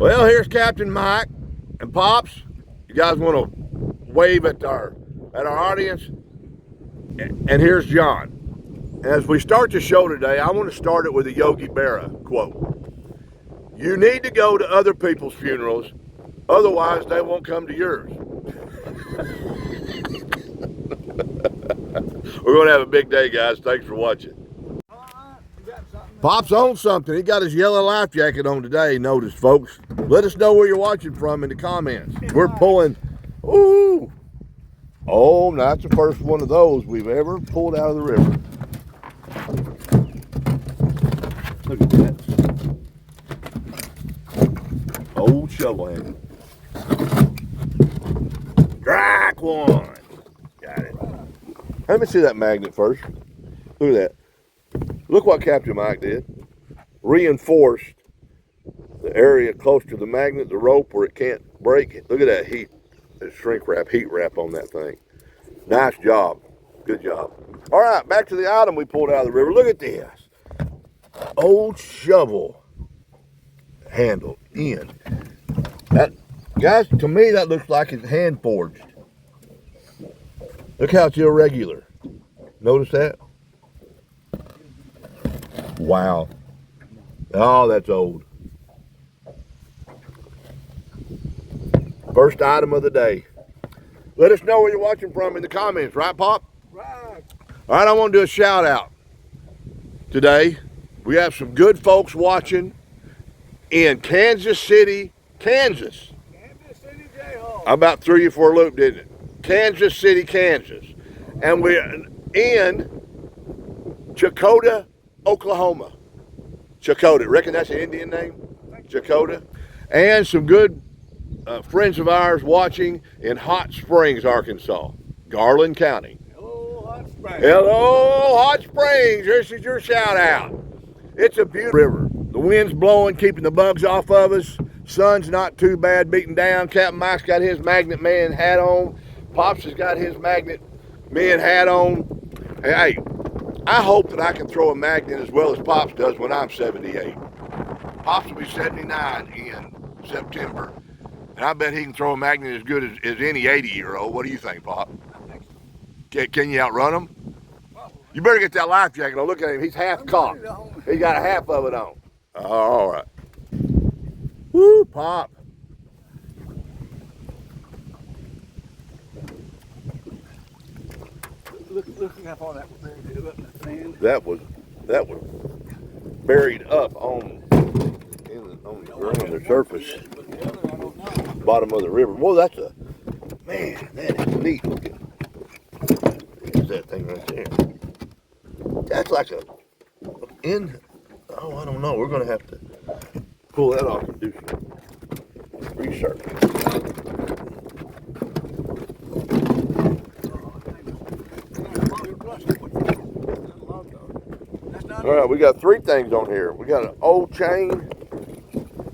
Well, here's Captain Mike and Pops. You guys want to wave at our audience? And here's John. As we start the show today, I want to start it with a Yogi Berra quote. You need to go to other people's funerals, otherwise they won't come to yours. We're going to have a big day, guys. Thanks for watching. Pop's on something. He got his yellow life jacket on today, notice, folks. Let us know where you're watching from in the comments. We're pulling, ooh. Oh, that's the first one of those we've ever pulled out of the river. Look at that. Old shovel handle. Strike one. Got it. Let me see that magnet first. Look at that. Look what Captain Mike did. Reinforced the area close to the magnet, the rope where it can't break. Look at that heat, that shrink wrap, heat wrap on that thing. Nice job. Good job. All right, back to the item we pulled out of the river. Look at this. Old shovel handle end. That, guys, to me that looks like it's hand forged. Look how it's irregular. Notice that? Wow. Oh, that's old. First item of the day. Let us know where you're watching from in the comments, right, Pop? Right. All right, I want to do a shout out today. We have some good folks watching in Kansas City, Kansas. Kansas City Jayhawks. I about threw you for a loop, didn't it? Kansas City, Kansas. And we're in Chakotah, Oklahoma. Chakotah. Reckon that's an Indian name? Chakotah. And some good friends of ours watching in Hot Springs, Arkansas. Garland County. Hello, Hot Springs. Hello, Hot Springs. This is your shout out. It's a beautiful river. The wind's blowing, keeping the bugs off of us. Sun's not too bad, beating down. Captain Mike's got his Magnet Man hat on. Pops has got his Magnet Man hat on. Hey, I hope that I can throw a magnet as well as Pops does when I'm 78. Pops will be 79 in September. And I bet he can throw a magnet as good as any 80-year-old. What do you think, Pop? Can you outrun him? You better get that life jacket on. Look at him. He's half cocked. He got a half of it on. All right. Woo, Pop. Look how far that was buried up in the sand. That was buried up on the surface, bottom of the river. Whoa, that's a, man, that is neat looking. There's that thing right there. That's like a, I don't know. We're going to have to pull that off and do some research. All right, we got three things on here. We got an old chain,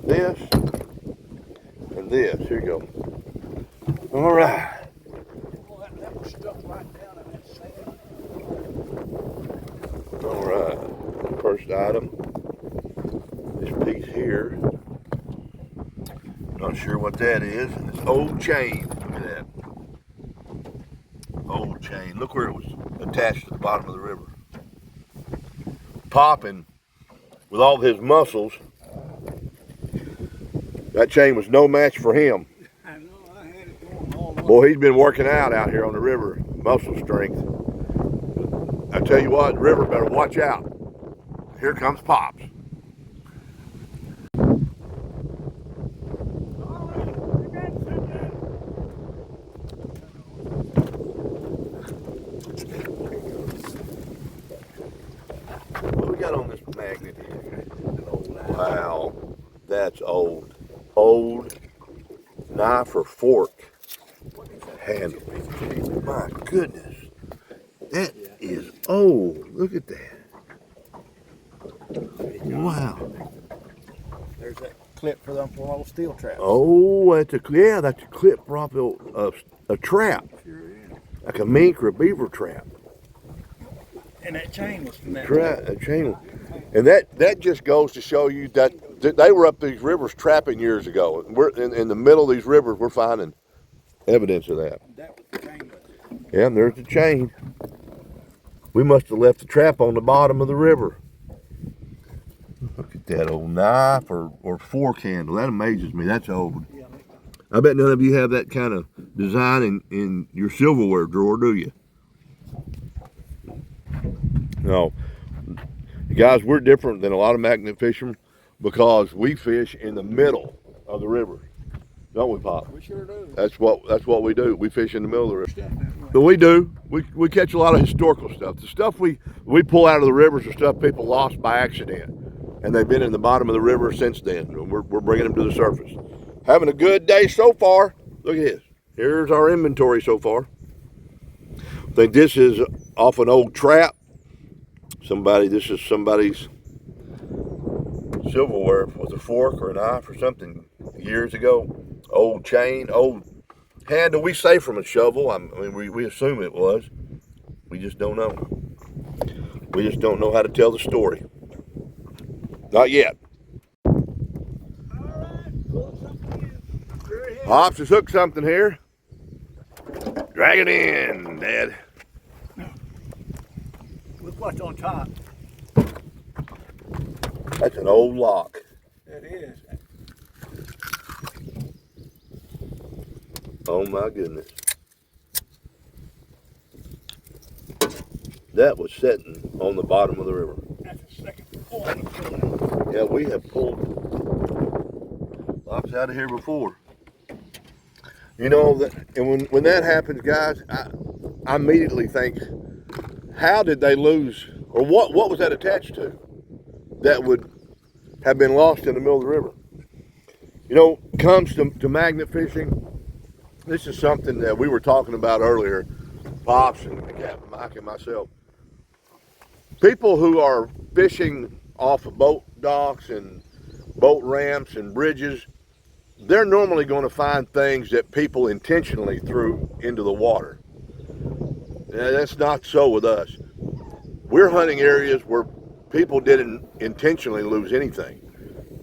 this, and this. Here you go. All right. That was stuck right down in that sand. All right. First item. This piece here. Not sure what that is. And this old chain. Look at that. Old chain. Look where it was attached to the bottom of the river. Popping with all his muscles. That chain was no match for him. I know, I had it going all the way. Boy, he's been working out here on the river. Muscle strength. I tell you what, the river better watch out. Here comes Pops. What we got on this magnet here? Wow, that's old. Old knife or fork handle. My goodness, that is old. Look at that. Wow. There's that clip for them for old steel traps. Oh, that's a clip prop, a trap, Sure is. like a mink or a beaver trap. And that chain was from that. A chain. And that just goes to show you that they were up these rivers trapping years ago. And we're in the middle of these rivers, we're finding evidence of that. That was the chain. Yeah, and there's the chain. We must have left the trap on the bottom of the river. Look at that old knife or fork handle. That amazes me. That's old. Yeah, I bet none of you have that kind of design in your silverware drawer, do you? No. Guys, we're different than a lot of magnet fishermen because we fish in the middle of the river. Don't we, Pop? we sure do. That's what we do. We fish in the middle of the river. Stuff that way. But we do. We catch a lot of historical stuff. The stuff we pull out of the rivers are stuff people lost by accident. And they've been in the bottom of the river since then. We're bringing them to the surface. Having a good day so far. Look at this. Here's our inventory so far. I think this is off an old trap. This is somebody's silverware with a fork or a knife or something years ago. Old chain, old handle. We say from a shovel. I mean, we assume it was. We just don't know. We just don't know how to tell the story. Not yet. Pops has hooked something here. Drag it in, Dad. Look what's on top. That's an old lock. It is. Oh my goodness. That was sitting on the bottom of the river. That's the second pull. Yeah, we have pulled locks out of here before. You know, and when that happens, guys, I immediately think, how did they lose, or what was that attached to that would have been lost in the middle of the river? You know, comes to magnet fishing, this is something that we were talking about earlier, Pops and Captain Mike and myself. People who are fishing off of boat docks and boat ramps and bridges, they're normally going to find things that people intentionally threw into the water. Now, that's not so with us. We're hunting areas where people didn't intentionally lose anything.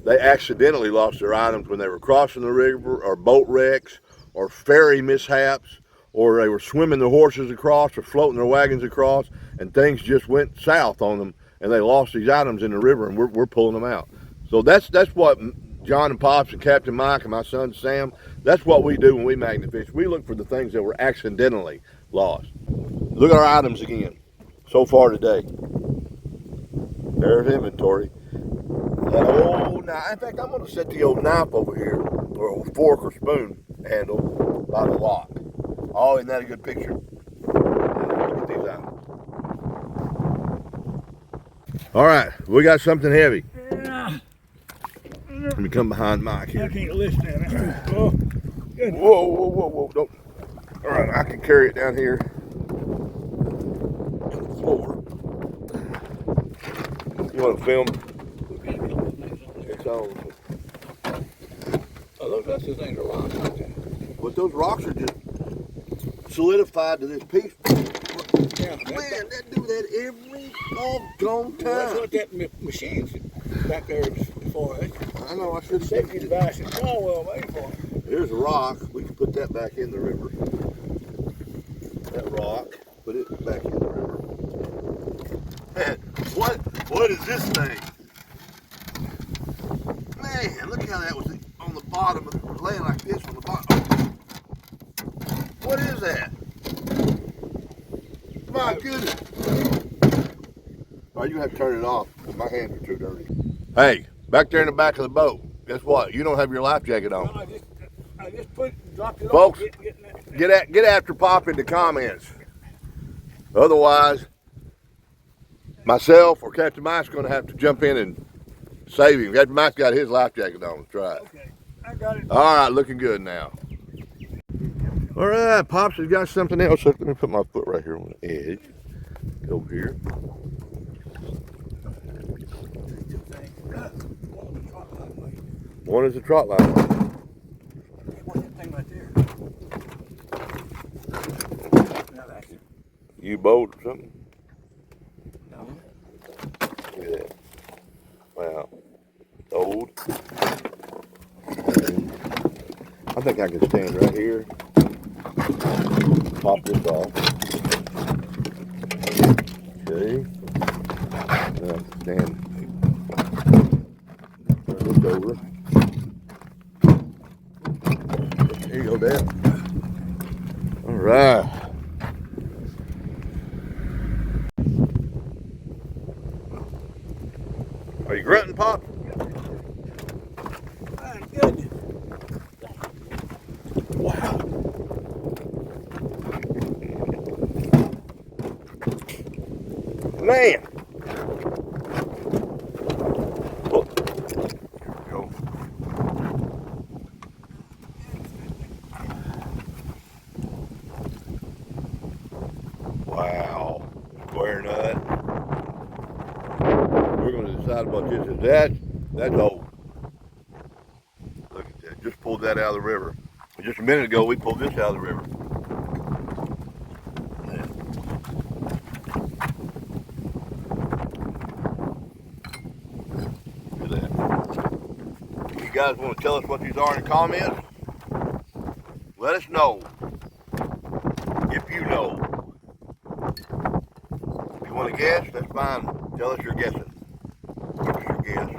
They accidentally lost their items when they were crossing the river, or boat wrecks, or ferry mishaps, or they were swimming their horses across or floating their wagons across, and things just went south on them, and they lost these items in the river, and we're pulling them out. So that's what John and Pops and Captain Mike and my son Sam, that's what we do when we magnet fish. We look for the things that were accidentally lost. Look at our items again so far today. There's inventory. That old knife. In fact, I'm going to set the old knife over here, or a fork or spoon handle by the lock. Oh, isn't that a good picture? Look at these items. All right, we got something heavy. Let me come behind Mike here. I can't lift that. Oh, good. Whoa. Don't. All right, I can carry it down here on the floor. You want to film? It's on. Oh, those things are rocks, aren't they? But those rocks are just solidified to this piece. Yeah, Man, they do that every doggone Well, that's time. what that machine's back there is for us. I know, I should have Safety said device is all well made for it. Here's a rock. We can put that back in the river. That rock, put it back in the river. Man, what is this thing? Man, look how that was on the bottom. It was laying like this on the bottom. What is that? My goodness. Oh, you have to turn it off. My hands are too dirty. Hey, back there in the back of the boat, guess what? You don't have your life jacket on. Well, I just dropped it Folks, off. Getting Get after Pop in the comments. Otherwise, myself or Captain Mike's going to have to jump in and save him. Captain Mike's got his life jacket on. Let's try it. Okay, I got it. All right, looking good now. All right, Pops has got something else. Let me put my foot right here on the edge. Get over here. One is a trot line. What's that thing right there? Now that's U-boat or something. no. Look at that. old. And I think I can stand right here. Pop this off. Okay. Stand. Turn this over. There you go, Dad. All right. Are you grunting, Pop? Good. Wow. Man. Look. Here we go. Wow. Square nut. We're going to decide what this is. That's old. Look at that. Just pulled that out of the river. Just a minute ago, we pulled this out of the river. Look at that. You guys want to tell us what these are in the comments? Let us know. If you know. If you want to guess, that's fine. Tell us you're guessing. Give us your guess.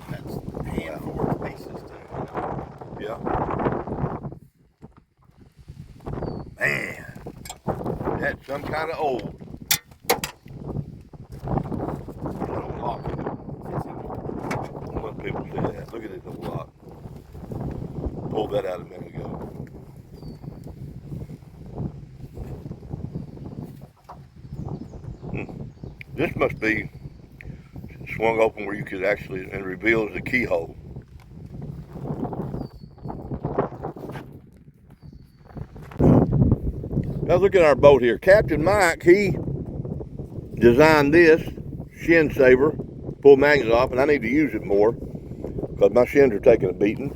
That's hand forward pieces too. Yeah. Man, that's some kind of old. Little lock in it. What people say that. Look at this little lock. Pulled that out a minute ago. This must be swung open where you could actually, and reveals the keyhole. Now look at our boat here. Captain Mike, he designed this shin saver, pull magnets off, and I need to use it more because my shins are taking a beating.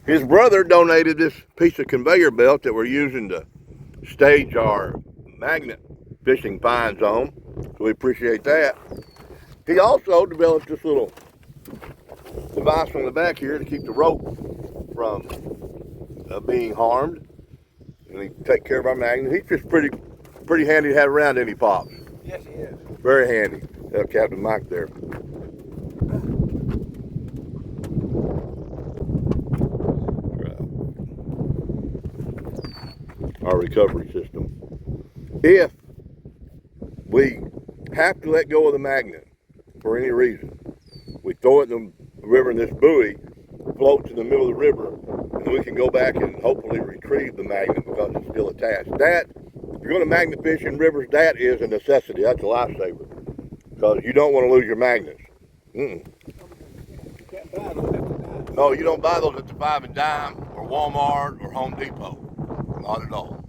His brother donated this piece of conveyor belt that we're using to stage our magnet fishing finds on, so we appreciate that. He also developed this little device on the back here to keep the rope from being harmed, and he take care of our magnet. He's just pretty handy to have around, any Pops. Yes, he is. Very handy. Captain Mike there. Our recovery system. If we have to let go of the magnet for any reason, we throw it in the river, and this buoy floats in the middle of the river, and we can go back and hopefully retrieve the magnet because it's still attached. That, if you're going to magnet fish in rivers, that is a necessity. That's a lifesaver because you don't want to lose your magnets. No, you don't buy those at the 5 and Dime or Walmart or Home Depot. Not at all.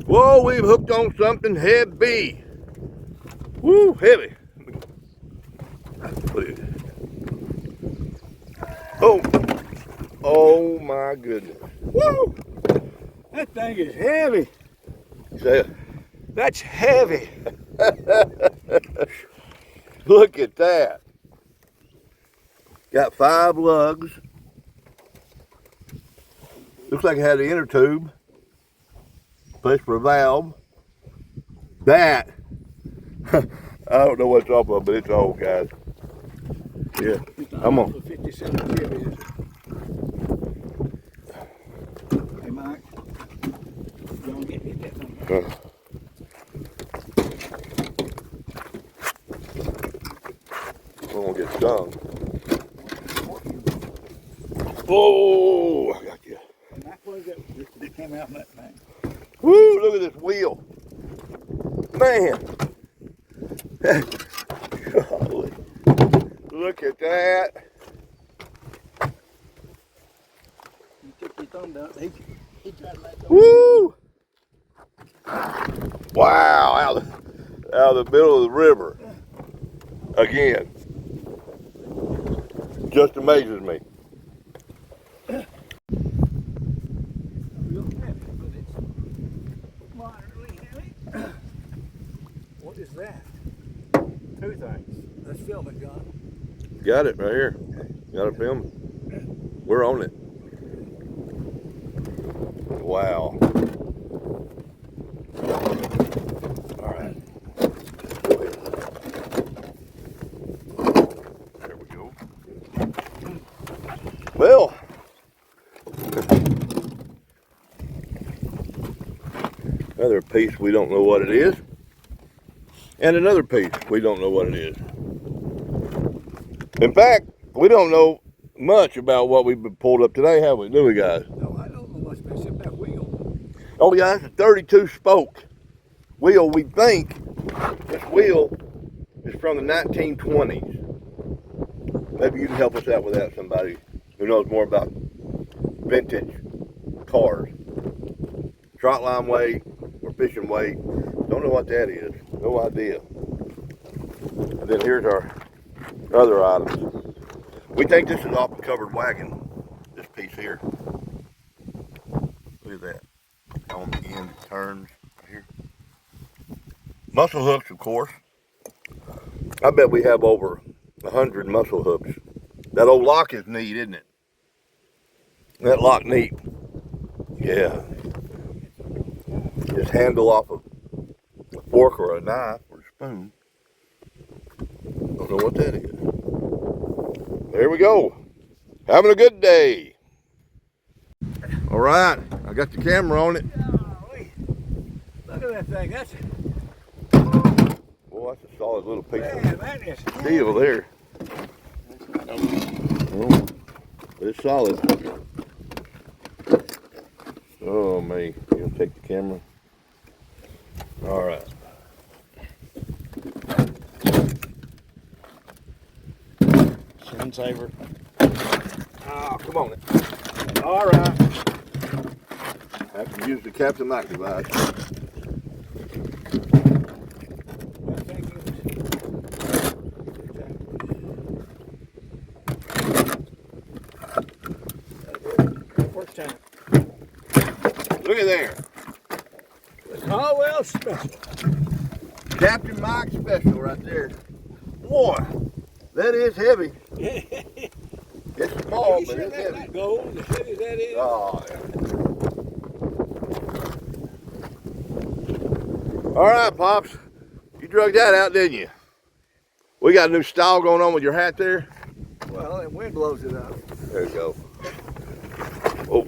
Whoa, we've hooked on something heavy. Woo, heavy. Oh my goodness. Woo! That thing is heavy. Say it. That's heavy. Look at that. Got 5 lugs. Looks like it had an inner tube. Place for a valve. That, I don't know what's up of, but it's old, guys. Yeah, I'm on. 57 Chevy, is it? Hey, Mike. You want to get that thing? I won't get stung. Whoa, I got you. And that was that came out in that thing. Woo, look at this wheel. Man. Golly. Look at that. You took your thumb down. He tried to let go. Woo. Wow, out of the middle of the river. Again. Just amazes me. Real heavy, but it's moderately heavy. What is that? two things. Let's film it, John. Got it right here. Got it filmed. We're on it. Wow. All right. There we go. Well, another piece we don't know what it is. And another piece we don't know what it is. In fact, we don't know much about what we've been pulled up today, have we? Do we, guys? No, I don't know much except that wheel. Oh, yeah, it's a 32 spoke wheel. We think this wheel is from the 1920s. Maybe you can help us out with that, somebody who knows more about vintage cars. Trot line weight or fishing weight. Don't know what that is. No idea. And then here's our other items. We think this is off a covered wagon, this piece here. Look at that. On the end it turns right here. Muscle hooks, of course. I bet we have over 100 muscle hooks. That old lock is neat, isn't it? That lock neat. Yeah. Just handle off a fork or a knife or a spoon. Don't know what that is. There we go. Having a good day. All right, I got the camera on it. Golly. Look at that thing. That's Boy, that's a solid little piece man, that is of steel there. Oh, it's solid. Oh, me. You gonna take the camera? All right. Screensaver. Oh, come on. All right. I have to use the Captain Mike device. first time. Look at there. Caldwell Special. Captain Mike special right there. Boy, that is heavy. It's small, You but sure it's that's heavy. not gold, as heavy as that is? Oh, yeah. All right, Pops. You drug that out, didn't you? We got a new style going on with your hat there. Well, the wind blows it up. There you go. Oh.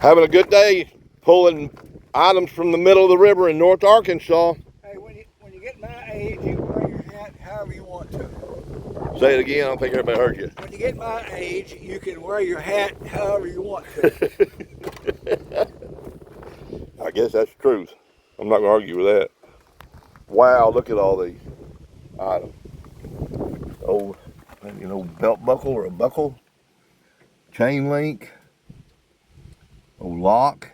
Having a good day pulling items from the middle of the river in North Arkansas. Hey, when you get my age, you wear your hat however you want to. Say it again, I don't think everybody heard you. When you get my age, you can wear your hat however you want to. I guess that's the truth. I'm not going to argue with that. Wow, look at all these items. Old, maybe an old belt buckle or a buckle. Chain link. Old lock.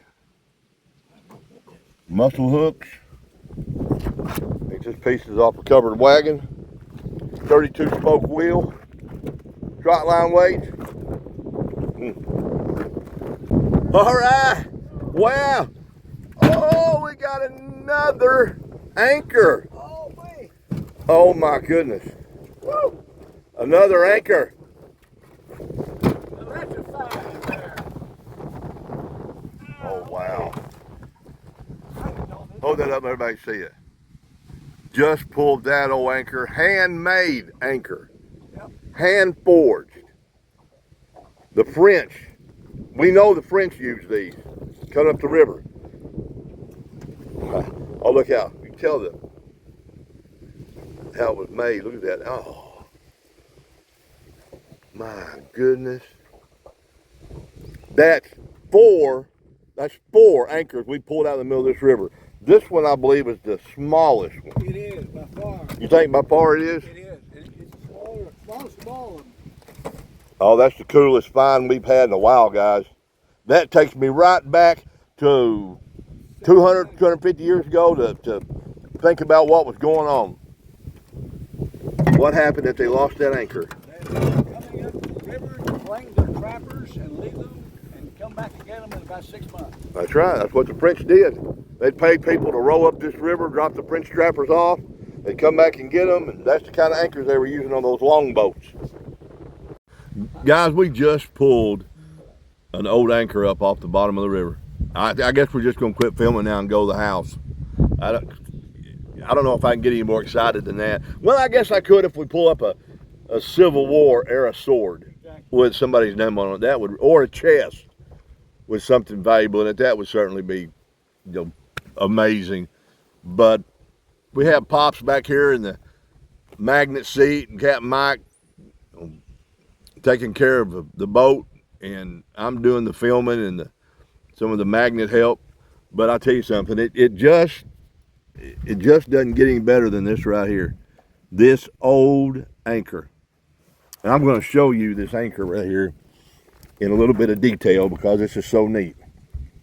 Muscle hooks. I think this piece is off a covered wagon. 32 spoke wheel. Trot line weight. All right. Wow. Oh, we got another anchor. Oh, man. Oh my goodness. Woo. Another anchor. Well, that's a five there. Oh wow. I didn't know that. Hold that up, everybody see it. Just pulled that old anchor. Handmade anchor. Yep. Hand forged. The French. We know the French use these. Coming up the river. Oh, look out. You can tell them how it was made. Look at that. Oh. My goodness. That's four anchors we pulled out of the middle of this river. This one, I believe, is the smallest one. It is, by far. You think by far it is? It is. It's smaller, small of them. Oh, that's the coolest find we've had in a while, guys. That takes me right back to 200, 250 years ago to think about what was going on. What happened if they lost that anchor? They're coming up the river to bring their trappers and leave them and come back and get them in about 6 months. That's right. That's what the French did. They paid people to row up this river, drop the French trappers off. They'd come back and get them, and that's the kind of anchors they were using on those long boats. Guys, we just pulled an old anchor up off the bottom of the river. I guess we're just gonna quit filming now and go to the house. I don't know if I can get any more excited than that. Well, I guess I could if we pull up a Civil War era sword with somebody's name on it. That would, or a chest with something valuable in it. That would certainly be, amazing. But we have Pops back here in the magnet seat, and Captain Mike taking care of the boat, and I'm doing the filming and some of the magnet help. But I'll tell you something, it just doesn't get any better than this right here. This old anchor. And I'm going to show you this anchor right here in a little bit of detail because this is so neat.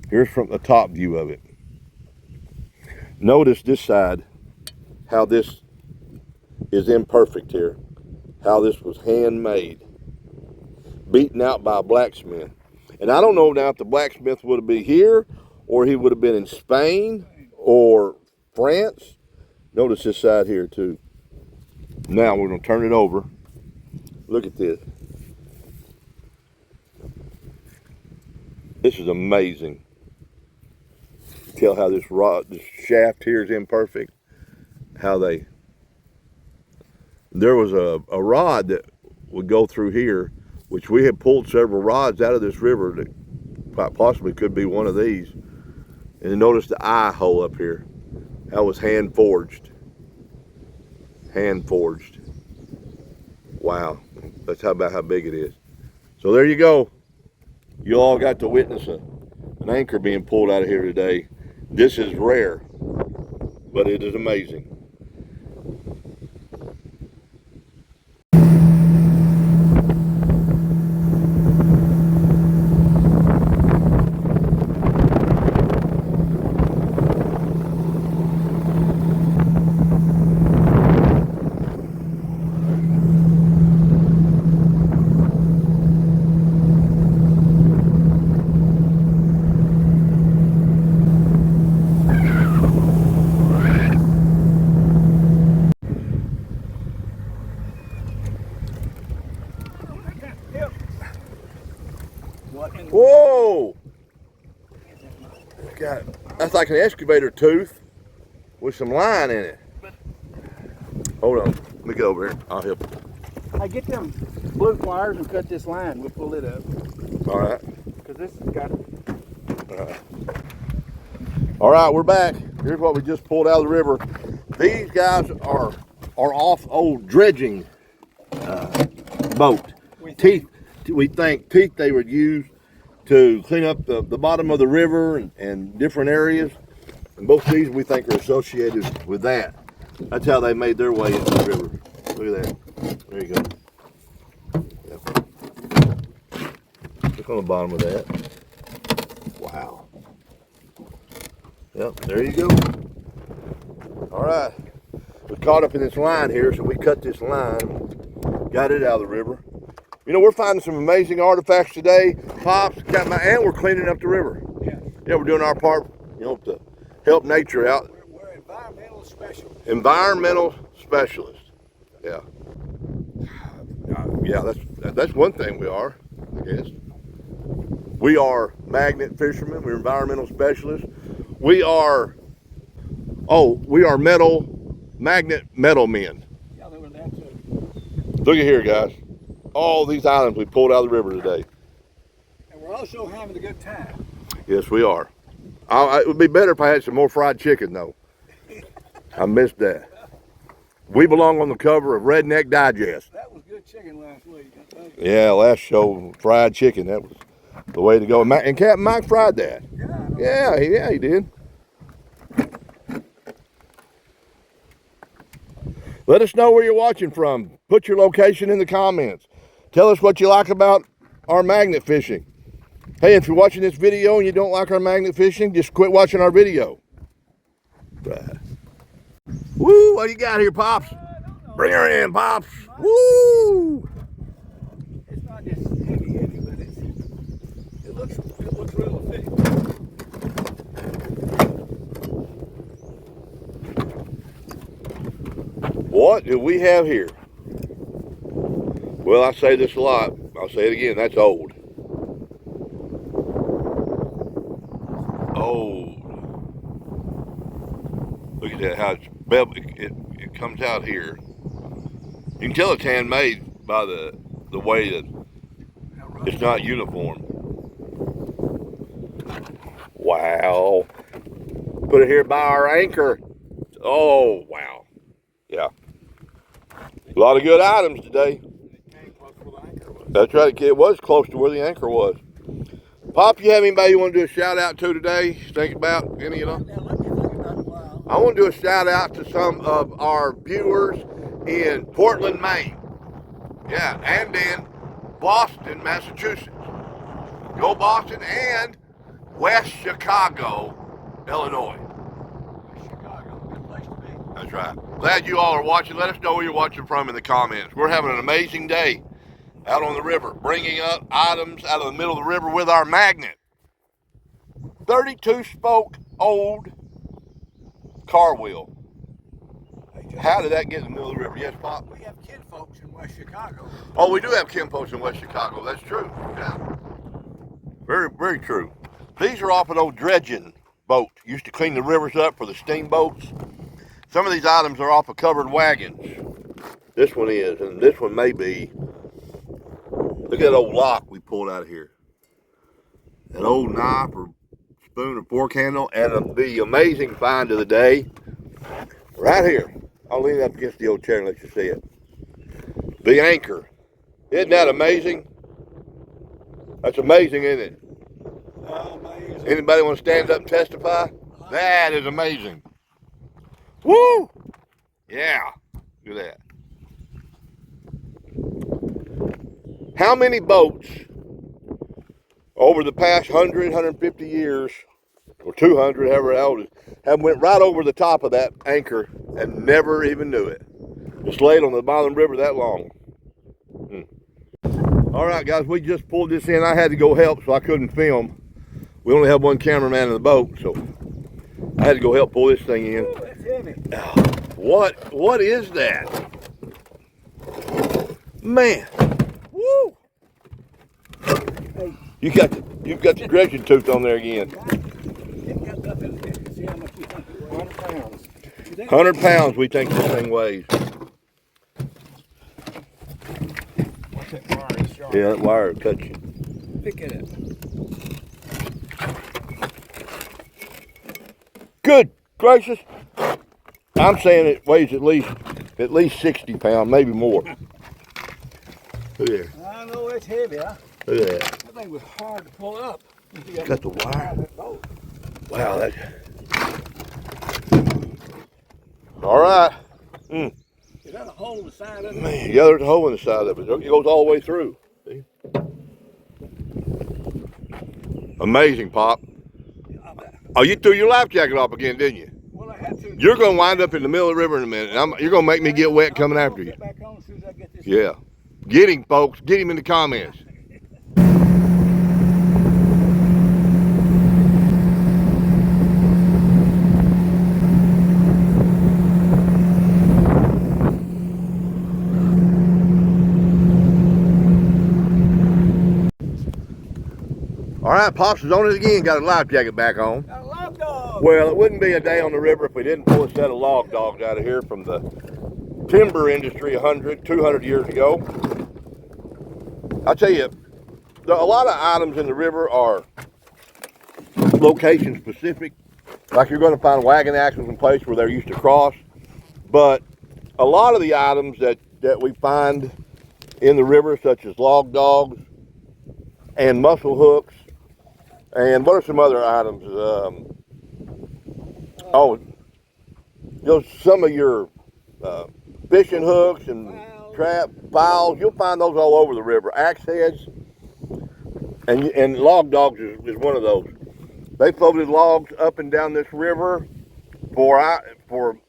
Here's from the top view of it. Notice this side, how this is imperfect here. How this was handmade. Beaten out by a blacksmith. And I don't know now if the blacksmith would have been here or he would have been in Spain or France. Notice this side here too. Now we're going to turn it over. Look at this. This is amazing. Tell how this shaft here is imperfect. How there was a rod that would go through here, which we had pulled several rods out of this river that quite possibly could be one of these. And notice the eye hole up here. That was hand forged. Hand forged. Wow. That's about how big it is. So there you go. You all got to witness an anchor being pulled out of here today. This is rare, but it is amazing. Whoa! That's like an excavator tooth with some line in it. Hold on, let me get over here. I'll help. I get them blue pliers and cut this line. We'll pull it up. All right. Because this has got. All right, we're back. Here's what we just pulled out of the river. These guys are off old dredging boat. We think teeth they would use to clean up the bottom of the river and different areas. And both these we think are associated with that. That's how they made their way into the river. Look at that. There you go. Yep. Look on the bottom of that. Wow. Yep, there you go. All right. We're caught up in this line here, so we cut this line, got it out of the river. You know, we're finding some amazing artifacts today. Pops, and we're cleaning up the river. Yeah, we're doing our part, to help nature out. We're environmental specialists. Environmental specialists. Yeah. Yeah, that's one thing we are, I guess. We are magnet fishermen. We're environmental specialists. We are magnet metal men. Yeah, they were that too. Look at here, guys. All these islands we pulled out of the river today. And we're also having a good time. Yes, we are. It would be better if I had some more fried chicken, though. I missed that. We belong on the cover of Redneck Digest. That was good chicken last week. Yeah, last show, fried chicken. That was the way to go. And Captain Mike fried that. Yeah, he did. Let us know where you're watching from. Put your location in the comments. Tell us what you like about our magnet fishing. Hey, if you're watching this video and you don't like our magnet fishing, just quit watching our video. Right. Woo, what do you got here, Pops? Bring her in, Pops. Woo! It's not just heavy, but it looks real thick. What do we have here? Well, I say this a lot. I'll say it again. That's old. Old. Look at that, how it comes out here. You can tell it's handmade by the way that it's not uniform. Wow. Put it here by our anchor. Oh, wow. Yeah. A lot of good items today. That's right, it was close to where the anchor was. Pop, you have anybody you want to do a shout out to today? Think about any of them? I want to do a shout out to some of our viewers in Portland, Maine. Yeah, and in Boston, Massachusetts. Go Boston, and West Chicago, Illinois. Chicago, good place to be. That's right. Glad you all are watching. Let us know where you're watching from in the comments. We're having an amazing day out on the river, bringing up items out of the middle of the river with our magnet. 32 spoke old car wheel. How did that get in the middle of the river? Yes, Pop? We have kinfolks in West Chicago. Oh, we do have kinfolks in West Chicago. That's true. Yeah. Very, very true. These are off an old dredging boat. Used to clean the rivers up for the steamboats. Some of these items are off of covered wagons. This one is, and this one may be. Look at that old lock we pulled out of here. An old knife or spoon or fork handle, and the amazing find of the day, right here. I'll lean up against the old chair and let you see it. The anchor. Isn't that amazing? That's amazing, isn't it? Amazing. Anybody want to stand up and testify? That is amazing. Woo! Yeah. Look at that. How many boats over the past 100, 150 years, or 200, however old it is, have went right over the top of that anchor and never even knew it? Just laid on the bottom of the river that long. All right, guys, we just pulled this in. I had to go help, so I couldn't film. We only have one cameraman in the boat, so I had to go help pull this thing in. Ooh, that's heavy. What is that? Man. Woo! Hey, You've got the dredging tooth on there again. it got up in it. See how much you think it weighs? 100 pounds. 100 pounds we think this thing weighs. Watch that wire, it's sharp. Yeah, that wire will cut you. Pick it up. Good gracious. I'm saying it weighs at least 60 pounds, maybe more. Look there. I know it's heavy, huh? Look at that. That thing was hard to pull up. Got the wire. That boat. Wow, that. All right. Is that a hole in the side of it? Man, yeah, there's a hole in the side of it. It goes all the way through. See? Amazing, Pop. Oh, you threw your life jacket off again, didn't you? Well, I had to. You're going to wind up in the middle of the river in a minute. You're going to make me get wet coming after you. Get back on as soon as I get this. Yeah. Get him, folks. Get him in the comments. All right, Pops is on it again. Got a life jacket back on. Got a log dog. Well, it wouldn't be a day on the river if we didn't pull a set of log dogs out of here from the timber industry 100, 200 years ago. I'll tell you, a lot of items in the river are location specific. Like you're going to find wagon axles in place where they're used to cross. But a lot of the items that we find in the river, such as log dogs and mussel hooks, and what are some other items? Some of your fishing hooks and trap files, you'll find those all over the river. Axe heads, and log dogs is one of those. They floated logs up and down this river for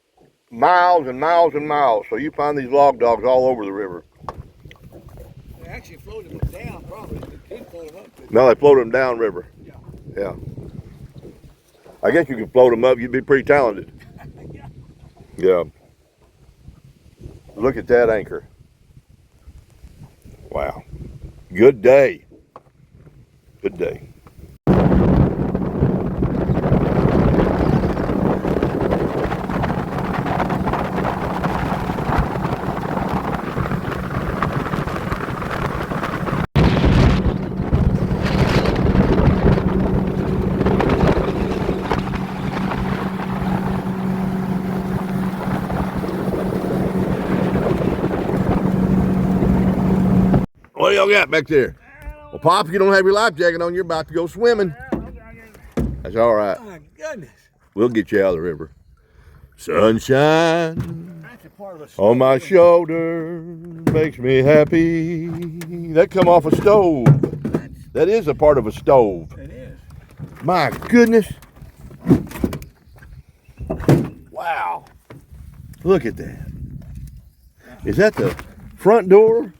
miles and miles and miles. So you find these log dogs all over the river. They actually floated them down, probably. They can't float them up. No, they floated them down river. Yeah. Yeah. I guess you could float them up. You'd be pretty talented. Yeah. Yeah. Look at that anchor. Wow. Good day. Good day. What do y'all got back there? Well, Pop, if you don't have your life jacket on, you're about to go swimming. That's all right. Oh my goodness. We'll get you out of the river. Sunshine That's a part of a on my stove. shoulder makes me happy. That come off a stove. That is a part of a stove. It is. My goodness. Wow. Look at that. Is that the front door?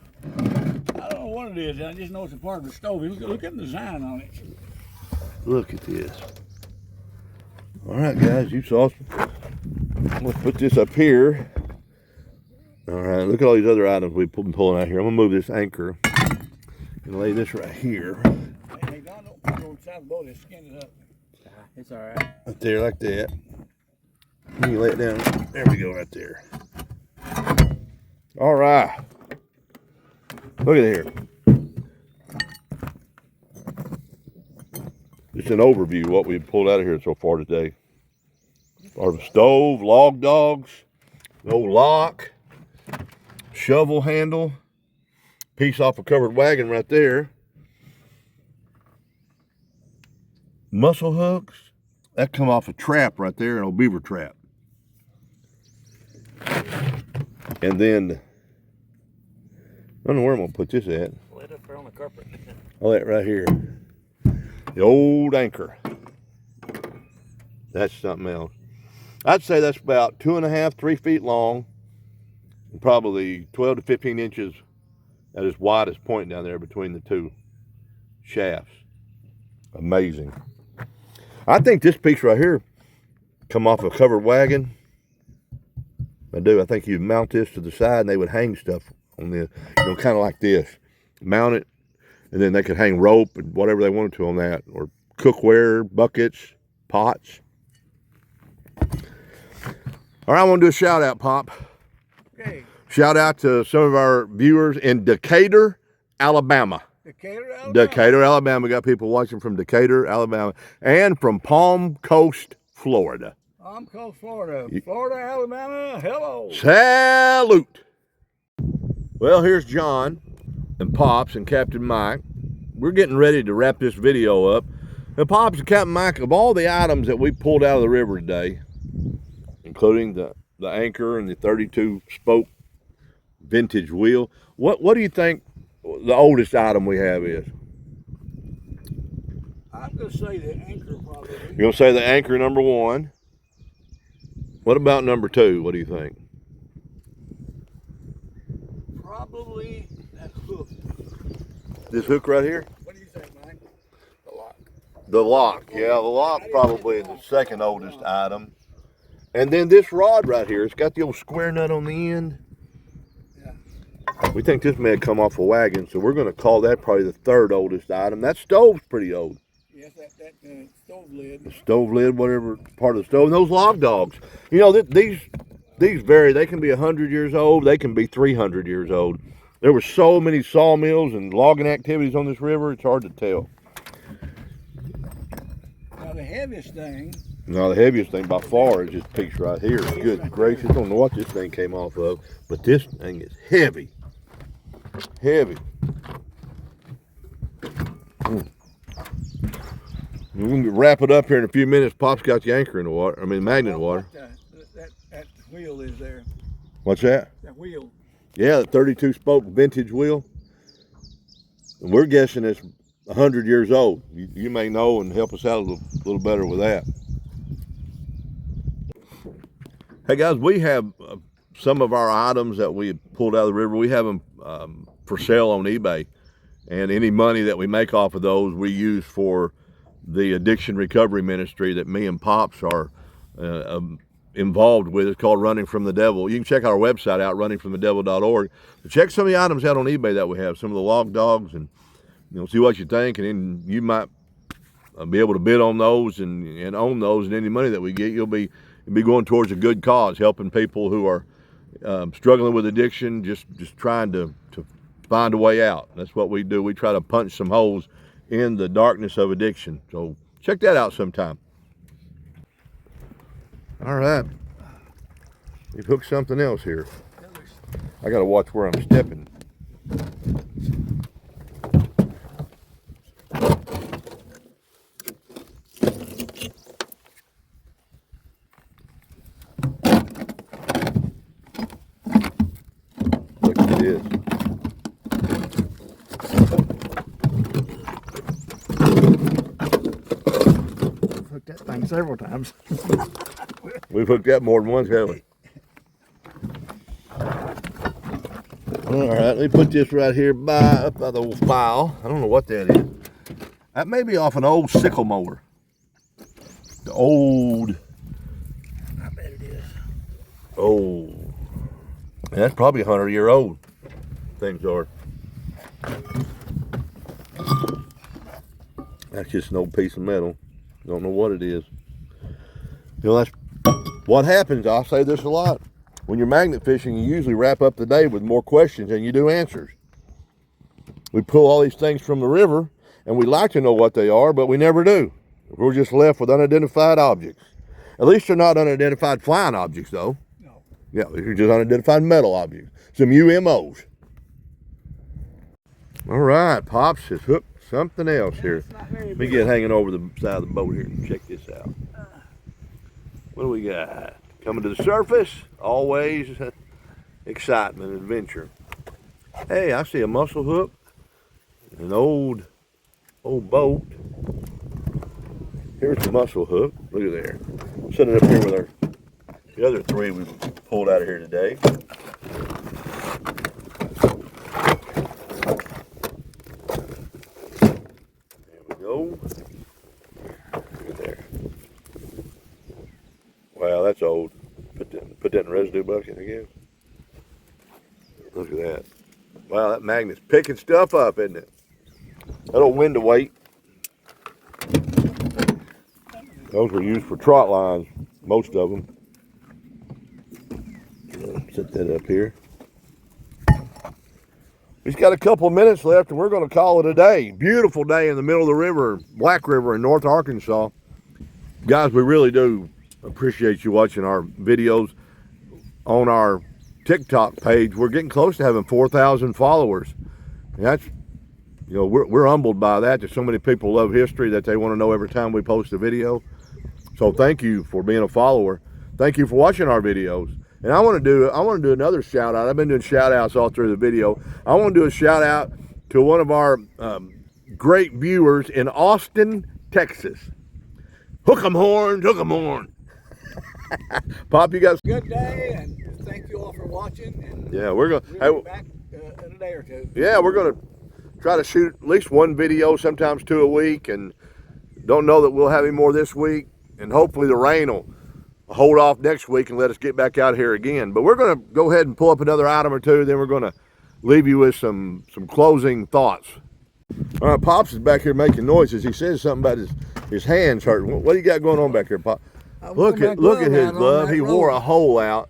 I don't know what it is. I just know it's a part of the stove. Look at the design on it. Look at this. All right, guys, you saw. Let's put this up here. All right, look at all these other items we've been pulling out here. I'm gonna move this anchor and lay this right here. Hey, Don, don't go inside the boat. It's skinned it up. It's all right. Right there, like that. And you lay it down. There we go, right there. All right. Look at here. Just an overview of what we've pulled out of here so far today. Our stove, log dogs, no lock, shovel handle, piece off a covered wagon right there. Mussel hooks, that come off a trap right there, an old beaver trap. And then, I don't know where I'm gonna put this at. Lay it up there on the carpet. I'll lay it right here. The old anchor. That's something else. I'd say that's about 2.5, 3 feet long, and probably 12 to 15 inches at its widest point down there between the two shafts. Amazing. I think this piece right here come off a covered wagon. I do. I think you'd mount this to the side and they would hang stuff on the, kind of like this. Mount it, and then they could hang rope and whatever they wanted to on that, or cookware, buckets, pots. All right, I want to do a shout out, Pop. Okay. Shout out to some of our viewers in Decatur, Alabama. Decatur, Alabama. Decatur, Alabama. We got people watching from Decatur, Alabama, and from Palm Coast, Florida. I'm Coast, Florida. Florida, Alabama. Hello. Salute. Well, here's John and Pops and Captain Mike. We're getting ready to wrap this video up. And Pops and Captain Mike, of all the items that we pulled out of the river today, including the anchor and the 32 spoke vintage wheel, what do you think the oldest item we have is? I'm going to say the anchor probably. You're going to say the anchor number 1. What about number 2? What do you think? Probably that hook. This hook right here? What do you think, Mike? The lock. The lock. Yeah, the lock probably is the second oldest item. And then this rod right here, it's got the old square nut on the end. Yeah. We think this may have come off a wagon, so we're going to call that probably the third oldest item. That stove's pretty old. Yes, that stove lid. The stove lid, whatever part of the stove. And those log dogs, these vary. They can be 100 years old. They can be 300 years old. There were so many sawmills and logging activities on this river, it's hard to tell. Now the heaviest thing. Now, the heaviest thing by far is this piece right here. Good gracious, I don't know what this thing came off of, but this thing is heavy. Heavy. We're going to wrap it up here in a few minutes. Pop's got the anchor in the water. I mean, the magnet in the water. That wheel is there. What's that? That wheel. Yeah, the 32 spoke vintage wheel. And we're guessing it's 100 years old. You may know and help us out a little better with that. Hey guys, we have some of our items that we pulled out of the river. We have them for sale on eBay, and any money that we make off of those we use for the addiction recovery ministry that me and Pops are involved with. It's called Running from the Devil. You can check our website out, runningfromthedevil.org. But check some of the items out on eBay that we have, some of the log dogs, and see what you think, and then you might be able to bid on those and own those, and any money that we get, you'll be going towards a good cause, helping people who are struggling with addiction, just trying to find a way out. That's what we do. We try to punch some holes in the darkness of addiction. So check that out sometime. All right, we've hooked something else here. I gotta watch where I'm stepping. Look at this. Hooked that thing several times. We've hooked that more than once, haven't we? All right, let me put this right here up by the file. I don't know what that is. That may be off an old sickle mower. The old. I bet it is. Oh, that's probably 100-year-old. Things are. That's just an old piece of metal. Don't know what it is. That's what happens. I say this a lot. When you're magnet fishing, you usually wrap up the day with more questions than you do answers. We pull all these things from the river, and we like to know what they are, but we never do. We're just left with unidentified objects. At least they're not unidentified flying objects, though. No. Yeah, they're just unidentified metal objects. Some UMOs. All right, Pops has hooked something else here. Let me get hanging over the side of the boat here and check this out. What do we got? Coming to the surface, always excitement and adventure. Hey, I see a mussel hook, an old boat. Here's the mussel hook. Look at there. Set it up here with the other three we pulled out of here today. There we go. Look at there. Wow, that's old. Put that in a residue bucket, I guess. Look at that. Wow, that magnet's picking stuff up, isn't it? That old window weight. Those were used for trot lines, most of them. Set that up here. We've got a couple of minutes left, and we're going to call it a day. Beautiful day in the middle of the river, Black River in North Arkansas. Guys, we really do appreciate you watching our videos on our TikTok page. We're getting close to having 4,000 followers. And that's, we're humbled by that. There's so many people love history that they want to know every time we post a video. So thank you for being a follower. Thank you for watching our videos. And I want to do another shout out. I've been doing shout outs all through the video. I want to do a shout out to one of our great viewers in Austin, Texas. Hook 'em horns, hook 'em horn. Pop, you guys. Good day, and thank you all for watching. And yeah, we'll be back in a day or two. Yeah, we're gonna try to shoot at least one video, sometimes 2 a week, and don't know that we'll have any more this week. And hopefully the rain will hold off next week and let us get back out here again. But we're gonna go ahead and pull up another item or two. Then we're gonna leave you with some closing thoughts. All right, Pops is back here making noises. He says something about his hands hurting. What do you got going on back here, Pop? Look at his glove. He wore a hole out.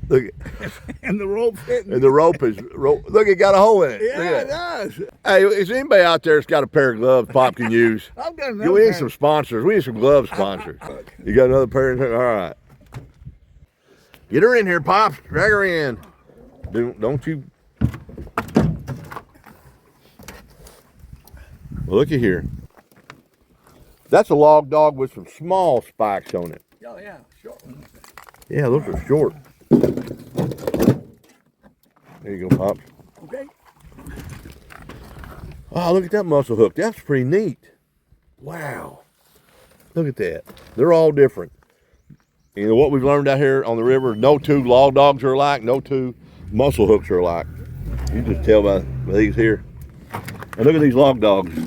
Look, and the rope fitting. And the rope is look, it got a hole in it. Yeah, it does. Hey, is anybody out there that's got a pair of gloves Pop can use? I've got another We need pair. some sponsors. We need some glove sponsors. You got another pair? All right. Get her in here, Pops. Drag her in. Don't you? Well, looky here. That's a log dog with some small spikes on it. Oh yeah, short one. Yeah, those are short. There you go, Pops. Okay. Oh, look at that mussel hook. That's pretty neat. Wow. Look at that. They're all different. You know what we've learned out here on the river, no two log dogs are alike, no two mussel hooks are alike. You just tell by these here. And look at these log dogs.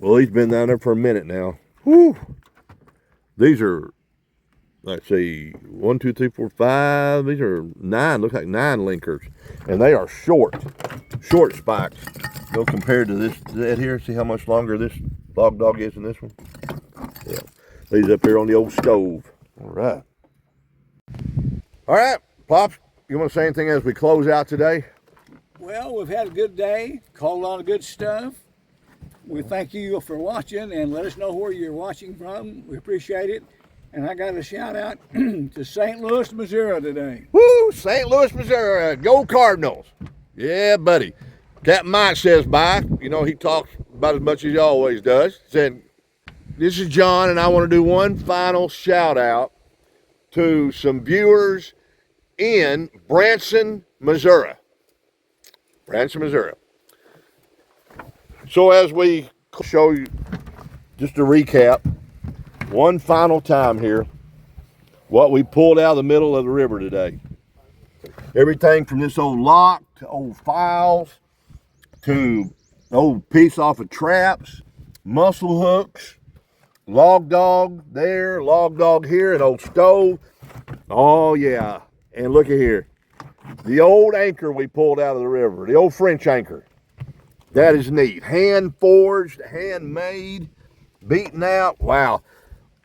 Well, he's been down there for a minute now. Whew. These are let's see, 1, 2, 3, 4, 5. These are 9, look like 9 linkers. And they are short spikes. They'll compared to that here. See how much longer this log dog is than this one? Yeah. These up here on the old stove. All right. All right, Pops, you want to say anything as we close out today? Well, we've had a good day, caught a lot of good stuff. We thank you for watching, and let us know where you're watching from. We appreciate it. And I got a shout out to St. Louis, Missouri today. Woo! St. Louis, Missouri. Go Cardinals. Yeah, buddy. Captain Mike says bye. You know, he talks about as much as he always does. Said, this is John, and I want to do one final shout out to some viewers in Branson, Missouri. Branson, Missouri. So as we show you, just to recap, one final time here, what we pulled out of the middle of the river today. Everything from this old lock to old files to old piece off of traps, muscle hooks, log dog there, log dog here, an old stove. Oh yeah, and look at here. The old anchor we pulled out of the river, the old French anchor. That is neat. Hand forged, handmade, beaten out. Wow.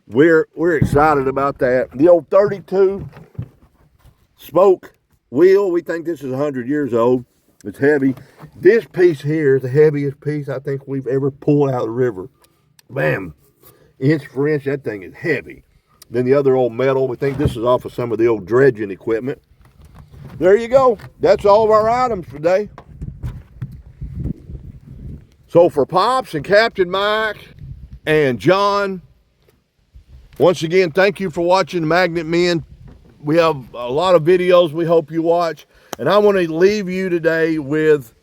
We're excited about that. The old 32 spoke wheel. We think this is 100 years old. It's heavy. This piece here is the heaviest piece I think we've ever pulled out of the river. Bam. Inch for inch, that thing is heavy. Then the other old metal, we think this is off of some of the old dredging equipment. There you go. That's all of our items today. So for Pops and Captain Mike and John, once again, thank you for watching Magnet Men. We have a lot of videos we hope you watch. And I want to leave you today with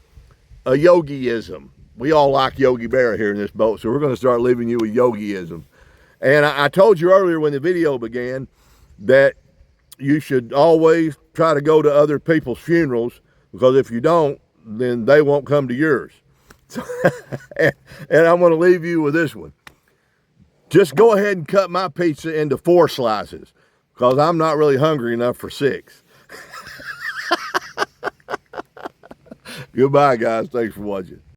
a yogiism. We all like Yogi Berra here in this boat, so we're going to start leaving you with yogiism. And I told you earlier when the video began that you should always try to go to other people's funerals, because if you don't, then they won't come to yours. And I'm going to leave you with this one. Just go ahead and cut my pizza into 4 slices, because I'm not really hungry enough for 6. Goodbye, guys. Thanks for watching.